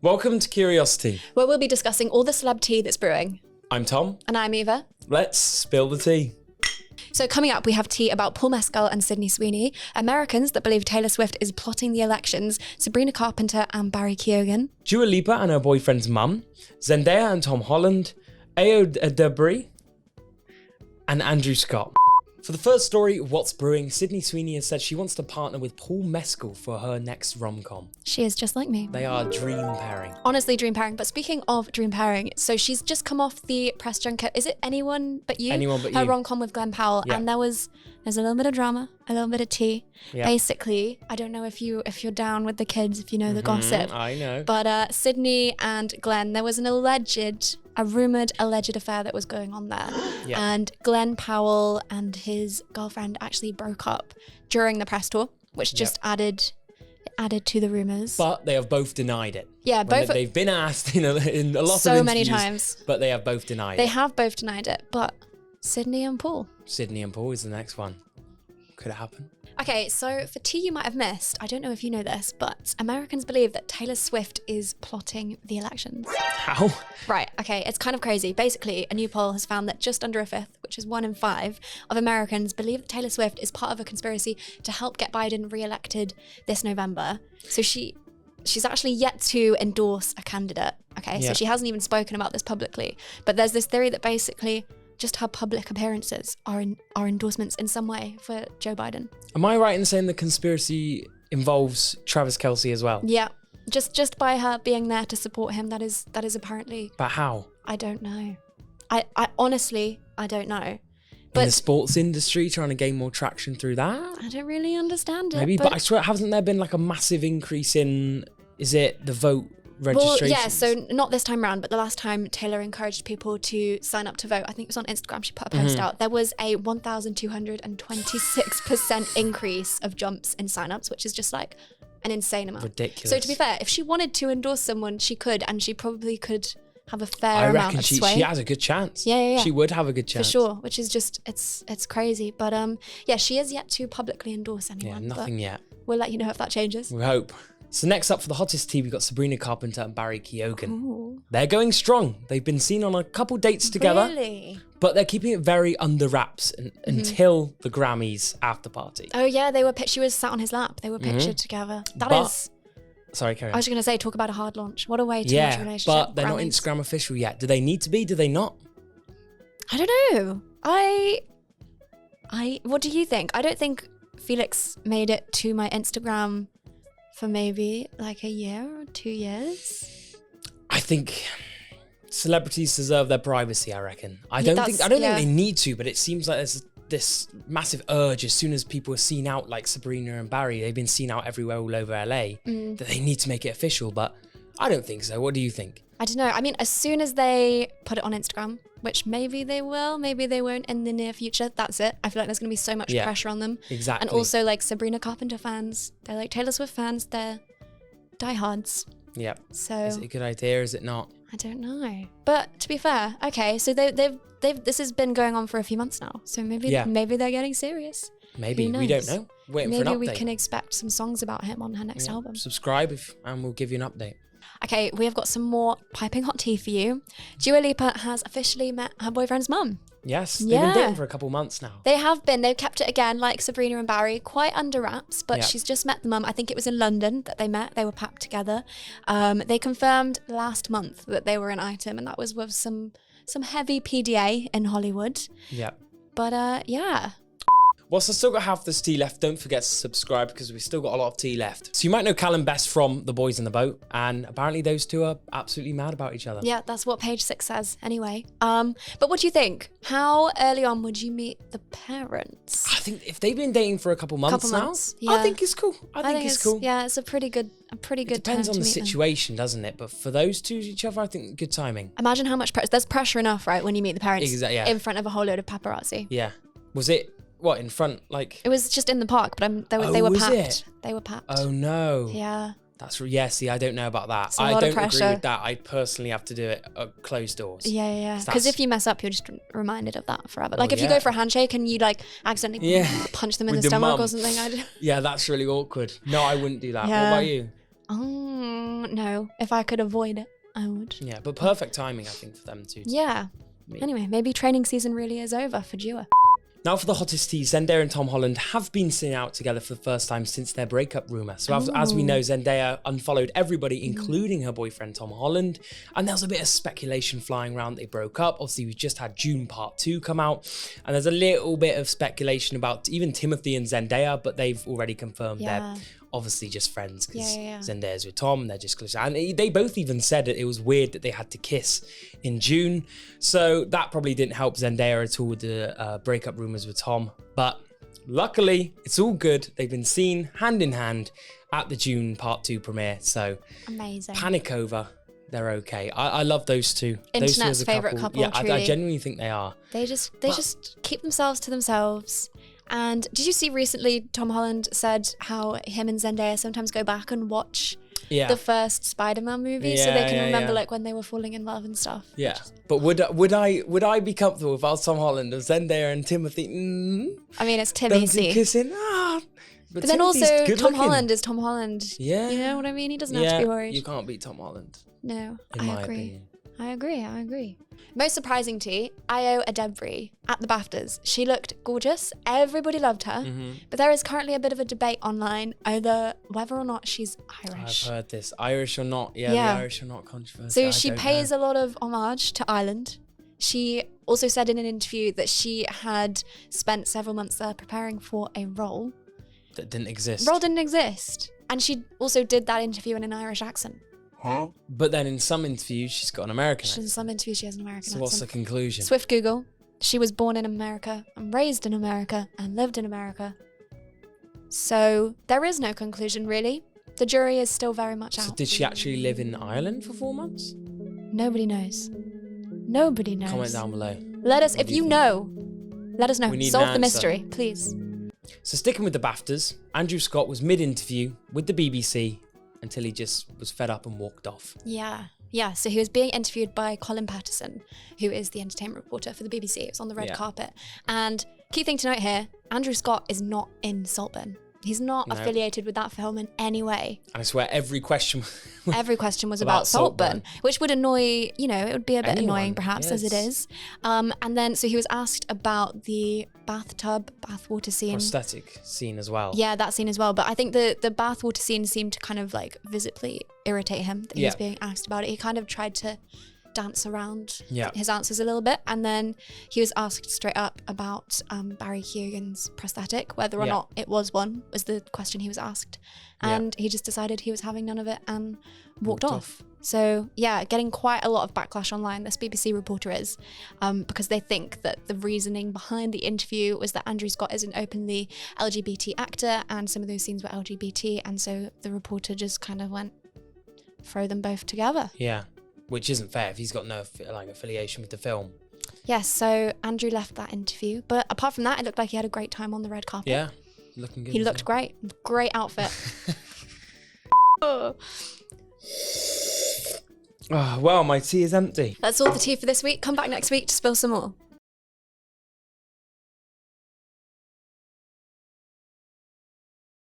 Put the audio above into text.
Welcome to Curiosity, where we'll be discussing all the celeb tea that's brewing. I'm Tom. And I'm Eva. Let's spill the tea. So coming up, we have tea about Paul Mescal and Sweeney, Americans that believe Taylor Swift is plotting the elections, Sabrina Carpenter and Barry Keoghan, Dua Lipa and her boyfriend's mum, Zendaya and Tom Holland, Ao Debris, and Andrew Scott. For the first story of what's brewing, Sweeney has said she wants to partner with Paul Mescal for her next rom-com. She is just like me. They are a dream pairing. Honestly, dream pairing. But speaking of dream pairing, so she's just come off the press junket. Is it Anyone But You? Anyone But Her You. rom-com with Glenn Powell. Yeah. And there's a little bit of drama, a little bit of tea. Yeah. Basically, I don't know if you're down with the kids, if you know the gossip. I know. But Sydney and Glenn, there was a rumoured alleged affair that was going on there. Yeah. And Glenn Powell and his girlfriend actually broke up during the press tour, which just added to the rumours. But they have both denied it. Yeah, both. They've been asked in a lot of interviews. So many times. But they have both denied it. They have both denied it, but Sydney and Paul. Sydney and Paul is the next one. Could it happen? Okay, so for tea you might have missed, I don't know if you know this, but Americans believe that Taylor Swift is plotting the elections. How? Right, okay, it's kind of crazy. Basically, a new poll has found that just under a fifth, which is 1 in 5, of Americans believe that Taylor Swift is part of a conspiracy to help get Biden re-elected this November. So she's actually yet to endorse a candidate, okay? Yeah. So she hasn't even spoken about this publicly. But there's this theory that basically just her public appearances are endorsements in some way for Joe Biden. Am I right in saying the conspiracy involves Travis Kelce as well? Yeah, just by her being there to support him, that is apparently. But how? I don't know. I honestly, I don't know. In But the sports industry, trying to gain more traction through that? I don't really understand it. Maybe, but I swear, hasn't there been like a massive increase in, is it the vote registrations? Well, yeah, so not this time round, but the last time Taylor encouraged people to sign up to vote, I think it was on Instagram, she put a post out, there was a 1,226% increase of jumps in signups, which is just like an insane amount. Ridiculous. So to be fair, if she wanted to endorse someone, she could, and she probably could have a fair I amount reckon of she sway. has a good chance. Yeah. She would have a good chance. For sure, which is just, it's crazy. But yeah, she is yet to publicly endorse Yeah, anyone. nothing but yet. We'll let you know if that changes. We hope. So next up for the hottest tea, we've got Sabrina Carpenter and Barry Keoghan. Ooh. They're going strong. They've been seen on a couple dates together, Really? but they're keeping it very under wraps until the Grammys after party. Oh yeah, she was sat on his lap. They were pictured together. Sorry, carry on. I was just going to say, talk about a hard launch. What a way to launch a relationship. but they're not Grammys. Instagram official yet. Do they need to be? Do they not? I don't know. What do you think? I don't think Felix made it to my Instagram for maybe like a year or 2 years. I think celebrities deserve their privacy, I reckon. I don't think they need to, but it seems like there's this massive urge as soon as people are seen out, like Sabrina and Barry, they've been seen out everywhere all over LA, that they need to make it official, but I don't think so. What do you think? I don't know. I mean, as soon as they put it on Instagram, which maybe they will, maybe they won't in the near future, that's it. I feel like there's going to be so much pressure on them. Exactly. And also like Sabrina Carpenter fans, they're like Taylor Swift fans, they're diehards. Yeah. So Is it a good idea? Is it not? I don't know. But to be fair, okay, so they've this has been going on for a few months now. So maybe they're getting serious. Maybe. Who We don't knows? know. Waiting for an update. Maybe we can expect some songs about him on her next album. Subscribe and we'll give you an update. Okay, we have got some more piping hot tea for you. Dua Lipa has officially met her boyfriend's mum. Yes, they've been dating for a couple months now. They have been. They've kept it, again, like Sabrina and Barry, quite under wraps, but she's just met the mum. I think it was in London that they met. They were packed together. They confirmed last month that they were an item, and that was with some heavy PDA in Hollywood. Yeah. But yeah. Whilst I've still got half this tea left, don't forget to subscribe because we've still got a lot of tea left. So you might know Callum best from The Boys in the Boat, and apparently those two are absolutely mad about each other. Yeah, that's what page 6 says anyway. But what do you think? How early on would you meet the parents? I think if they've been dating for a couple months now, yeah. I think it's cool. I think it's cool. Yeah, it's a pretty good It depends depends on the situation, doesn't it? But for those two each other, I think good timing. Imagine how much pressure. There's pressure enough, right, when you meet the parents in front of a whole load of paparazzi. Yeah. Was it, what, in front, like? It was just in the park, but they were packed. It? They were packed. Oh, no. Yeah. See, I don't know about that. It's a lot of pressure. Agree with that. I personally have to do it at closed doors. Yeah. Because if you mess up, you're just reminded of that forever. Like if you go for a handshake and you like accidentally punch them in the stomach or something. Yeah, that's really awkward. No, I wouldn't do that. Yeah. What about you? Oh, no. If I could avoid it, I would. Yeah, but perfect timing, I think, for them to Yeah. meet. Anyway, maybe training season really is over for Dua. Now for the hottest tea, Zendaya and Tom Holland have been seen out together for the first time since their breakup rumour. So as we know, Zendaya unfollowed everybody, including her boyfriend Tom Holland. And there was a bit of speculation flying around they broke up. Obviously, we just had June Part 2 come out. And there's a little bit of speculation about even Timothy and Zendaya, but they've already confirmed they're obviously just friends because Zendaya's with Tom, they're just close. And they both even said it was weird that they had to kiss in June. So that probably didn't help Zendaya at all, the breakup rumours with Tom. But luckily, it's all good. They've been seen hand in hand at the June Part 2 premiere. So amazing. Panic over. They're okay. I love those two. Internet's favourite couple, yeah, truly. I genuinely think they are. They just keep themselves to themselves. And did you see recently Tom Holland said how him and Zendaya sometimes go back and watch the first Spider-Man movie so they can remember like when they were falling in love and stuff? Yeah. But would I be comfortable if I was Tom Holland and Zendaya and Timothy? I mean, it's Timothy kissing. But then also Tom Holland is Tom Holland. Yeah. You know what I mean? He doesn't have to be worried. You can't beat Tom Holland. No, in my opinion. I agree. Most surprising tea, Ayo Adebri at the BAFTAs. She looked gorgeous. Everybody loved her. But there is currently a bit of a debate online over whether or not she's Irish. I've heard this. Irish or not. Yeah, the Irish or not controversy. So she pays a lot of homage to Ireland. She also said in an interview that she had spent several months there preparing for a role. That didn't exist. Role didn't exist. And she also did that interview in an Irish accent. Huh? But then in some interviews, she's got an American accent. In some interviews, she has an American accent. So what's the conclusion? Swift Google. She was born in America and raised in America and lived in America. So there is no conclusion, really. The jury is still very much out. So did she actually live in Ireland for 4 months? Nobody knows. Nobody knows. Comment down below. Let us, if you know, let us know. We need Solve an the answer. mystery, please. So sticking with the BAFTAs, Andrew Scott was mid-interview with the BBC until he just was fed up and walked off. Yeah, so he was being interviewed by Colin Patterson, who is the entertainment reporter for the BBC. It was on the red carpet. And key thing to note here, Andrew Scott is not in Saltburn. He's not affiliated with that film in any way. And I swear every question was about Saltburn, which would annoy, it would be a bit annoying perhaps as it is. And then, so he was asked about the bathwater scene. Prosthetic scene as well. Yeah, that scene as well. But I think the bathwater scene seemed to kind of like visibly irritate him that he was being asked about it. He kind of tried to dance around his answers a little bit, and then he was asked straight up about Barry Keoghan's prosthetic, whether or not it was one, was the question he was asked, and he just decided he was having none of it and walked off. So yeah, getting quite a lot of backlash online, this BBC reporter is, because they think that the reasoning behind the interview was that Andrew Scott is an openly LGBT actor and some of those scenes were LGBT, and so the reporter just kind of went, throw them both together. Yeah. Which isn't fair if he's got no affiliation with the film. Yes, so Andrew left that interview. But apart from that, it looked like he had a great time on the red carpet. Yeah, looking good. He looked great. Great outfit. Oh, well, my tea is empty. That's all the tea for this week. Come back next week to spill some more.